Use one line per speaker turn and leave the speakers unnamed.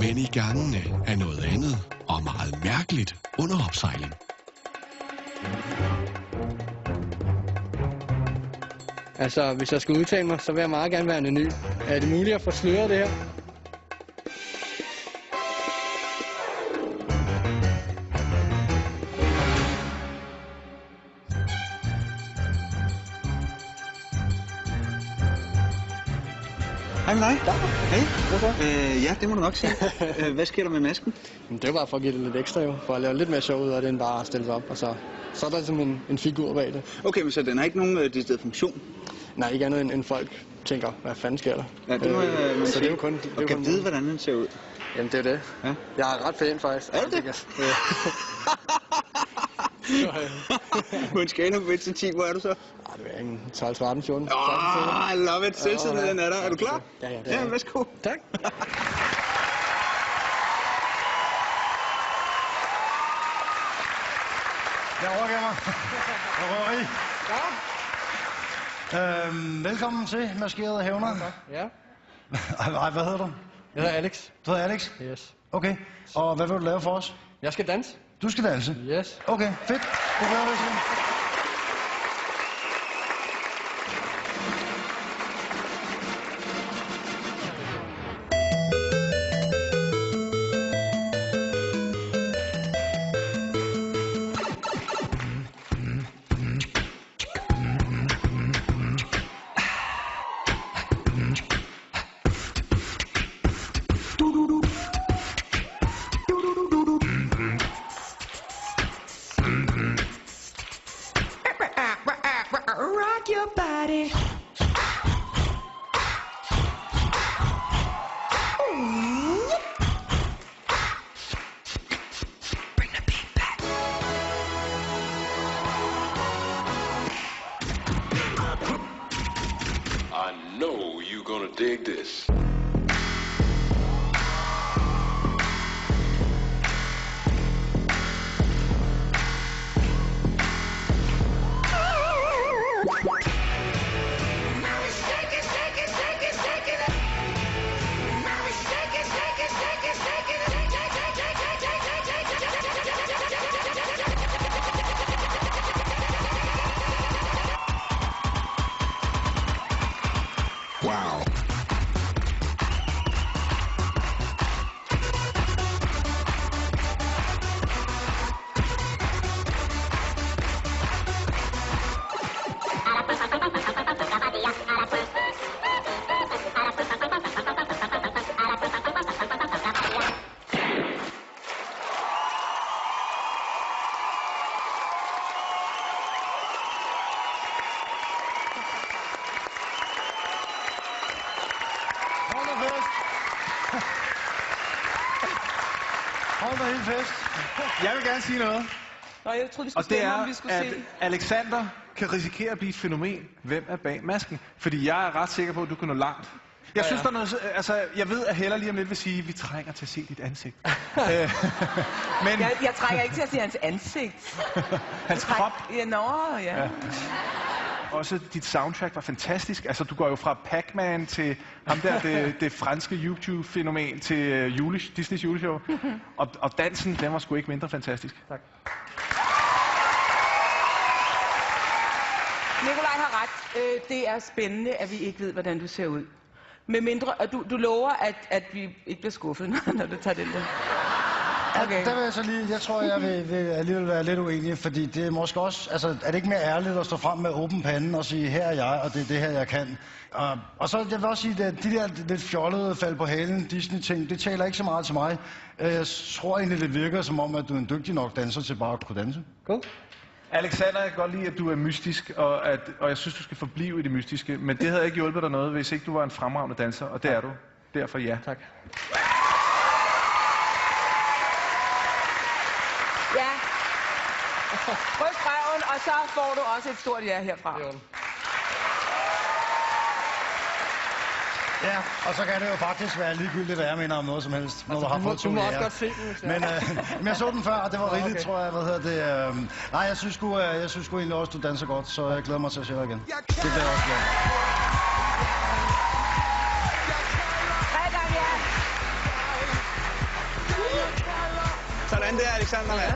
Men i gangene er noget andet og meget mærkeligt under opsejling.
Altså, hvis jeg skal udtale mig, så vil jeg meget gerne være anonym. Er det muligt at få sløret det her?
Hej med dig.
Hej. Hvorfor?
Ja, det må du nok sige. Hvad sker der med masken?
Det er bare for at give det lidt ekstra jo. For at lave lidt mere sjov ud af det, end bare at stille sig op. Og så er der simpelthen en figur bag det.
Okay, men så den har ikke nogen decideret funktion?
Nej, ikke andet end folk tænker, hvad fanden sker der?
Ja, det må man
så det er jo kun...
Og kan vide, hvordan den ser ud?
Jamen, det er det.
Ja.
Jeg er ret pæn, faktisk.
Er det? På en skala på 1 til 10, hvor er du så?
Det er en 12, 13, 14.
I love it. Selvtilliden er der. Er du klar?
Ja, det
er. Ja, værsgo.
Tak.
Jeg overgiver mig. Røveri.
Ja.
Velkommen til Maskerede Hævner.
Ja.
Ej, hvad hedder du?
Jeg hedder Alex.
Du hedder Alex?
Yes.
Okay. Og hvad vil du lave for os?
Jeg skal danse.
Du skal danse?
Yes.
Okay, fedt. Du gør det, så.
Rock your body. Bring the beat back.
I know you're gonna dig this.
Wow.
Hold da helt fest.
Jeg vil gerne sige noget.
Nå, jeg troede, vi skulle
Og det
stemme,
er,
om vi skulle
at
se.
Alexander kan risikere at blive et fænomen. Hvem er bag masken? Fordi jeg er ret sikker på, at du kan nå langt. Jeg synes, der er noget... Altså, jeg ved, at Hella lige om lidt vil sige, at vi trænger til at se dit ansigt. Men...
Jeg trænger ikke til at se hans ansigt.
Hans krop.
Ja, ja.
Også dit soundtrack var fantastisk. Altså, du går jo fra Pac-Man til ham der, det franske YouTube-fænomen til Disneys juleshow. Og dansen, den var sgu ikke mindre fantastisk.
Tak.
Nikolaj har ret. Det er spændende, at vi ikke ved, hvordan du ser ud. Med mindre, og du lover, at vi ikke bliver skuffet, når du tager den der.
Okay. Der vil jeg så lige, jeg tror, jeg vil alligevel være lidt uenig, fordi det er måske også, altså er det ikke mere ærligt at stå frem med åben pande og sige, her er jeg, og det er det her, jeg kan. Og så jeg vil også sige, at de der lidt fjollede fald på halen, Disney-ting, det taler ikke så meget til mig. Jeg tror egentlig, det virker som om, at du er en dygtig nok danser til bare at kunne danse.
Cool.
Alexander, jeg kan godt lide, at du er mystisk, og jeg synes, du skal forblive i det mystiske. Men det havde ikke hjulpet dig noget, hvis ikke du var en fremragende danser, og det er du. Derfor ja.
Tak.
Ja. Ryst røven, og så får du også et stort ja herfra.
Ja, og så kan det jo faktisk være ligegyldigt, hvad jeg mener om noget som helst, når altså, du har fået 2
Du må også godt se den,
men jeg så den før, og det var rigeligt, tror jeg. Hvad hedder det? Nej, jeg synes sgu egentlig også, du danser godt, så jeg glæder mig til at se dig igen. Det bliver jeg også glad.
3 gange ja.
Sådan der, Alexander.